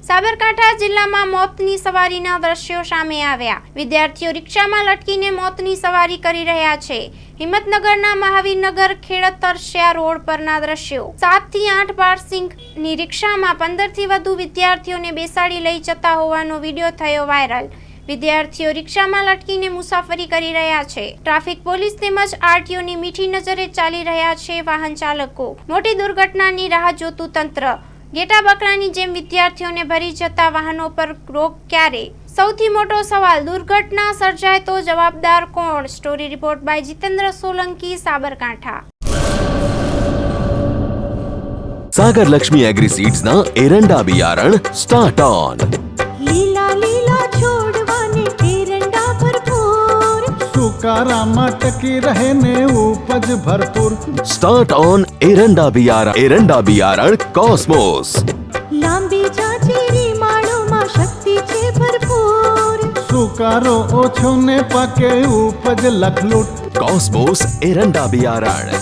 સાબરકાંઠા જિલ્લામાં મોતની સવારીના દ્રશ્યો સામે આવ્યા। વિદ્યાર્થીઓ રિક્ષામાં લટકીને મોતની સવારી કરી રહ્યા છે। હિંમતનગરના મહાવીરનગર ખેડતરસિયા રોડ પરના દ્રશ્યો। 7 થી 8 પાર્સિંગની રિક્ષામાં 15 થી વધુ વિદ્યાર્થીઓને બેસાડી લઈ જતા હોવાનો વિડીયો થયો વાયરલ। વિદ્યાર્થીઓ રિક્ષામાં લટકીને મુસાફરી કરી રહ્યા છે। ટ્રાફિક પોલીસ તેમજ આરટીઓની મીઠી નજરે ચાલી રહ્યા છે વાહન ચાલકો। મોટી દુર્ઘટનાની રાહ જોતું તંત્ર। ઘેટા બકરાની જેમ વિદ્યાર્થીઓને ભરી જતા વાહનો પર રોક ક્યારે? સૌથી મોટો સવાલ, દુર્ઘટના સર્જાય તો જવાબદાર કોણ? Story report by Jitendra Solanki, Sabarkantha. Sagar Lakshmi Agriseeds ना एरंडा बियारण स्टार्ट ऑन। લીલા લીલા છોડવાને એરંડા ભરપૂર, સુકારામાં ટકી રહે ને ઉપજ ભરપૂર। स्टार्ट ऑन एरंडा बियारण कॉस्मोस। લાંબી જાચેરી માળોમાં શક્તિ છે ભરપૂર, સુકારો ઓછો ને પાકે ઉપજ લખલૂટ। कॉस्मोस एरंडा बियारण।